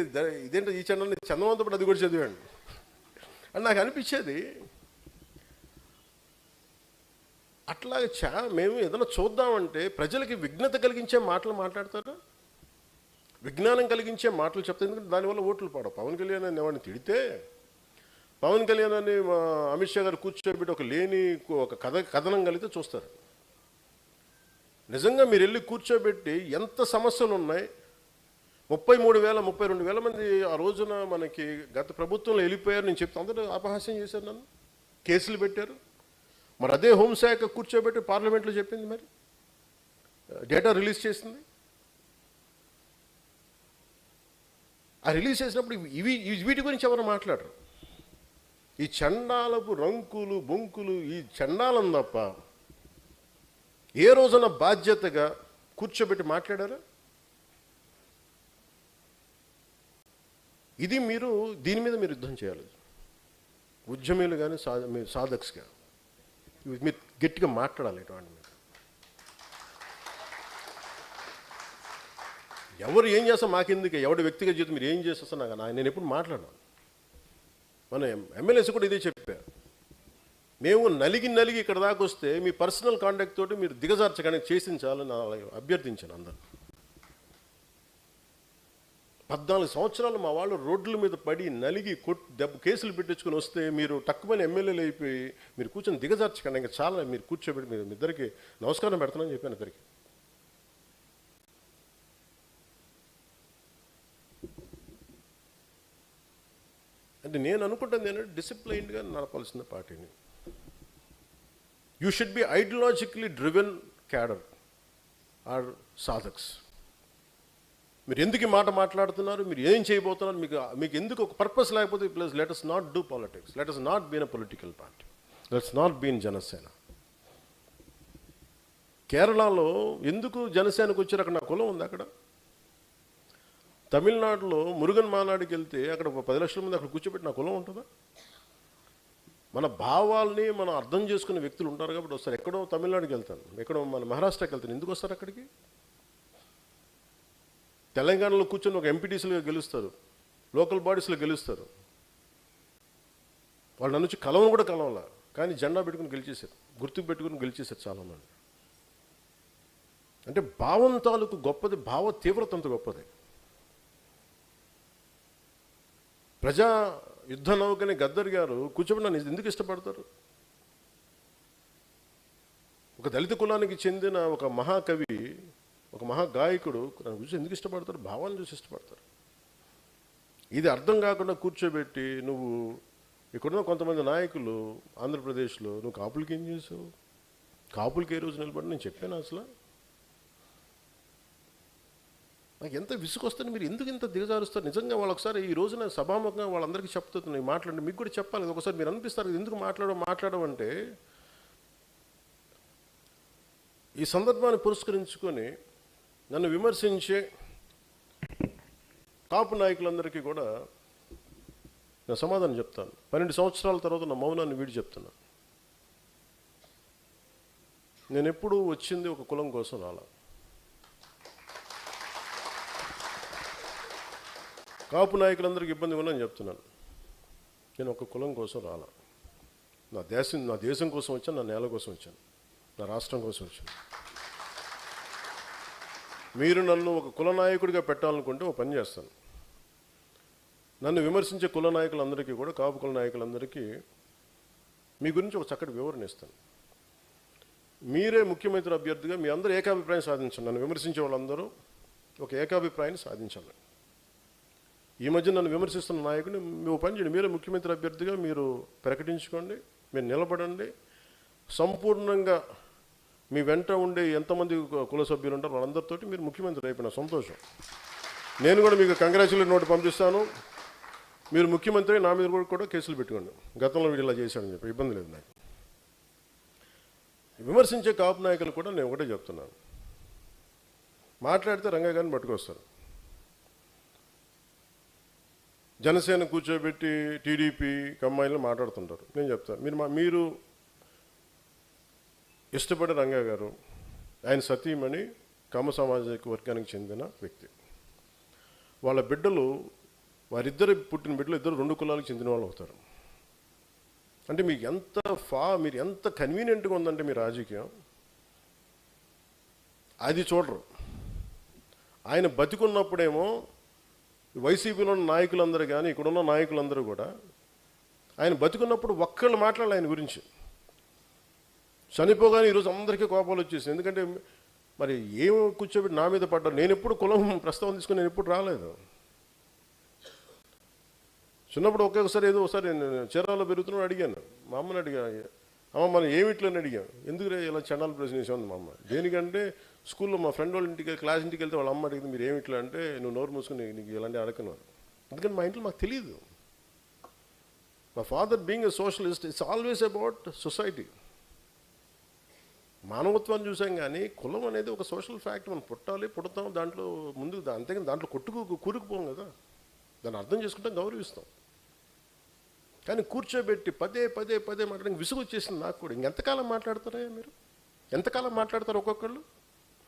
ఇదేంటి ఇదేంటి ఈ చండాలని చందమంతో పాటు అది కూడా చదివాడు అని నాకు అనిపించేది. అట్లాగే మేము ఏదైనా చూద్దామంటే ప్రజలకి విఘ్నత కలిగించే మాటలు మాట్లాడతారు, విజ్ఞానం కలిగించే మాటలు చెప్తారు. ఎందుకంటే దానివల్ల ఓట్లు పడవు. పవన్ కళ్యాణ్ అని ఎవరిని తిడితే, పవన్ కళ్యాణ్ అని అమిత్ షా గారు కూర్చోబెట్టి ఒక కథనం కలిగితే చూస్తారు. నిజంగా మీరు వెళ్ళి కూర్చోబెట్టి ఎంత సమస్యలు ఉన్నాయి, 32,000 మంది ఆ రోజున మనకి గత ప్రభుత్వంలో వెళ్ళిపోయారు. నేను చెప్తే అందరూ అపహాస్యం చేశారు, నన్ను కేసులు పెట్టారు. మరి అదే హోంశాఖ కూర్చోబెట్టి పార్లమెంట్లో చెప్పింది, మరి డేటా రిలీజ్ చేసింది. ఆ రిలీజ్ చేసినప్పుడు వీటి గురించి ఎవరు మాట్లాడరు. ఈ చండాలపు రంకులు బొంకులు, ఈ చండాలం తప్ప ఏ రోజున బాధ్యతగా కూర్చోబెట్టి మాట్లాడారా? ఇది దీని మీద మీరు యుద్ధం చేయాలి. ఉద్యమీలు కానీ సాధక్స్గా మీరు గట్టిగా మాట్లాడాలి. ఇటువంటి మీద ఎవరు ఏం చేస్తాం మాకెందుకు, ఎవరి వ్యక్తిగత జీవితం మీరు ఏం చేస్తా నేను ఎప్పుడు మాట్లాడను. మన ఎమ్మెల్యేస్ కూడా ఇదే చెప్పారు. మేము నలిగి ఇక్కడ దాకా వస్తే మీ పర్సనల్ కాంటాక్ట్ తోటి మీరు దిగజార్చగానే చేసించాలని అభ్యర్థించాను అందరు. 14 సంవత్సరాలు మా వాళ్ళు రోడ్ల మీద పడి నలిగి కేసులు పెట్టించుకొని వస్తే మీరు తక్కువని ఎమ్మెల్యేలు అయిపోయి మీరు కూర్చొని దిగజార్చకండి. ఇంకా చాలా మీరు కూర్చోబెట్టి మీరు ఇద్దరికి నమస్కారం పెడతానని చెప్పాను. ఇద్దరికి అంటే నేను అనుకుంటుంది ఏంటంటే డిసిప్లైన్డ్గా నడపాల్సిన పార్టీని. You should be ideologically driven cadre or సాధక్స్. మీరు ఎందుకు మాట మాట్లాడుతున్నారు, మీరు ఏం చేయబోతున్నారు, మీకు ఎందుకు ఒక పర్పస్ లేకపోతే plus let us not do politics, let us not be in a political party, let's not be in Janasena. కేరళలో ఎందుకు జనసేనకు వచ్చారు? అక్కడ నా కులం ఉంది. అక్కడ తమిళనాడులో మురుగన్ మానాడికి వెళ్తే అక్కడ 10 లక్షల మంది అక్కడ కూర్చోబెట్టి నా కులం ఉంటుందా? మన భావాల్ని మనం అర్థం చేసుకునే వ్యక్తులు ఉంటారు కాబట్టి వస్తారు. ఎక్కడో తమిళనాడుకి వెళ్తాను, ఎక్కడో మన మహారాష్ట్రకి వెళ్తాను, ఎందుకు వస్తారు అక్కడికి? తెలంగాణలో కూర్చొని ఒక ఎంపీటీసీలుగా గెలుస్తారు, లోకల్ బాడీస్లో గెలుస్తారు. వాళ్ళు నన్ను వచ్చి కలవను కూడా కలవాల, కానీ జెండా పెట్టుకుని గెలిచేశారు, గుర్తుకు పెట్టుకుని గెలిచేశారు చాలామంది. అంటే భావం తాలూకు గొప్పది, భావ తీవ్రత అంత గొప్పది. ప్రజా యుద్ధ నౌకని గద్దర్ గారు కూర్చోబెట్టి నన్ను ఎందుకు ఇష్టపడతారు? ఒక దళిత కులానికి చెందిన ఒక మహాకవి, ఒక మహాగాయకుడు నన్ను చూసి ఎందుకు ఇష్టపడతారు? భావాన్ని చూసి ఇష్టపడతారు. ఇది అర్థం కాకుండా కూర్చోబెట్టి నువ్వు ఇక్కడున్న కొంతమంది నాయకులు ఆంధ్రప్రదేశ్లో నువ్వు కాపులకి ఏం చేసావు, కాపులకి ఏ రోజు నిలబడి నేను చెప్పాను అసలు? నాకు ఎంత విసుకొస్తుంది. మీరు ఎందుకు ఇంత దిగజారుస్తారు? నిజంగా వాళ్ళు ఒకసారి ఈ రోజున సభాముఖంగా వాళ్ళందరికీ చెప్తున్నాయి, మాట్లాడండి. మీకు కూడా చెప్పాలి. ఒకసారి మీరు అనిపిస్తారు ఎందుకు మాట్లాడమంటే, ఈ సందర్భాన్ని పురస్కరించుకొని నన్ను విమర్శించే కాపు నాయకులందరికీ కూడా నేను సమాధానం చెప్తాను. 12 సంవత్సరాల తర్వాత నా మౌనాన్ని వీడి చెప్తున్నా. నేను ఎప్పుడు వచ్చింది ఒక కులం కోసం రాలా. కాపు నాయకులందరికీ ఇబ్బంది ఉందని చెప్తున్నాను. నేను ఒక కులం కోసం రాలా. నా దేశం కోసం వచ్చాను, నా నేల కోసం వచ్చాను, నా రాష్ట్రం కోసం వచ్చాను. మీరు నన్ను ఒక కుల నాయకుడిగా పెట్టాలనుకుంటే ఒక పని చేస్తాను. నన్ను విమర్శించే కుల నాయకులందరికీ కూడా, కాపు కుల నాయకులందరికీ మీ గురించి ఒక చక్కటి వివరణ ఇస్తాను. మీరే ముఖ్యమంత్రి అభ్యర్థిగా మీ అందరూ ఏకాభిప్రాయం సాధించండి. నన్ను విమర్శించే వాళ్ళందరూ ఒక ఏకాభిప్రాయాన్ని సాధించాలి. ఈ మధ్య నన్ను విమర్శిస్తున్న నాయకుని మీరు పని చేయండి, మీరే ముఖ్యమంత్రి అభ్యర్థిగా మీరు ప్రకటించుకోండి, మీరు నిలబడండి. సంపూర్ణంగా మీ వెంట ఉండే ఎంతమంది కుల సభ్యులు ఉంటారో వాళ్ళందరితోటి మీరు ముఖ్యమంత్రి అయిపోయిన సంతోషం. నేను కూడా మీకు కంగ్రాచులేట్ నోట్ పంపిస్తాను. మీరు ముఖ్యమంత్రి, నా మీద కూడా కేసులు పెట్టుకోండి, గతంలో వీడు ఇలా చేశాడని చెప్పి, ఇబ్బంది లేదు నాకు. విమర్శించే కాపు నాయకులు కూడా నేను ఒకటే చెప్తున్నాను, మాట్లాడితే రంగయ్య గారిని పట్టుకొస్తారు. జనసేన కూర్చోబెట్టి టీడీపీ కమ్మాయిలు మాట్లాడుతుంటారు. నేను చెప్తాను, మీరు ఇష్టపడే రంగయ్య గారు, ఆయన సతీమణి కమ్మ సామాజిక వర్గానికి చెందిన వ్యక్తి. వాళ్ళ బిడ్డలు వారిద్దరు పుట్టిన బిడ్డలు ఇద్దరు 2 కులాలకు చెందిన వాళ్ళు అవుతారు. అంటే మీకు మీరు ఎంత కన్వీనియంట్గా ఉందంటే మీ రాజకీయం, అది చూడరు. ఆయన బతికున్నప్పుడేమో వైసీపీలో ఉన్న నాయకులందరూ కానీ ఇక్కడున్న నాయకులందరూ కూడా ఆయన బతికున్నప్పుడు ఒక్కళ్ళు మాట్లాడాలి ఆయన గురించి. చనిపోగానే ఈరోజు అందరికీ కోపాలు వచ్చేసింది. ఎందుకంటే మరి ఏం కూర్చోబెట్టి నా మీద పడ్డారు. నేను ఎప్పుడు కులం ప్రస్తావన తీసుకుని నేను ఎప్పుడు రాలేదు. చిన్నప్పుడు ఒకేసారి ఒకసారి నేను చీరాల్లో పెరుగుతున్నాడు అడిగాను, మా అమ్మని అడిగాను, అమ్మ మనం ఏమిట్లని అడిగాను. ఎందుకు ఇలా చండాల ప్రశ్న వేసాను మా అమ్మ. దేనికంటే స్కూల్లో మా ఫ్రెండ్ వాళ్ళ ఇంటికి క్లాస్ ఇంటికి వెళ్తే వాళ్ళ అమ్మ అడిగింది, మీరు ఏమిట్లా అంటే, నువ్వు నోరు మూసుకుని నీకు ఇలాంటి అడగను. ఎందుకంటే మా ఇంట్లో మాకు తెలియదు. మా father being a socialist, it's always about society, మానవత్వాన్ని చూసాం. కానీ కులం అనేది ఒక సోషల్ ఫ్యాక్ట్. మనం పుడతాం దాంట్లో ముందు, అంతేగాని దాంట్లో కూరుకుపోం కదా. దాన్ని అర్థం చేసుకుంటాం, గౌరవిస్తాం. కానీ కూర్చోబెట్టి పదే మాట్లాడడానికి విసుగు వచ్చేసింది నాకు కూడా. ఇంకెంతకాలం మాట్లాడతారా మీరు? ఎంతకాలం మాట్లాడతారు ఒక్కొక్కళ్ళు?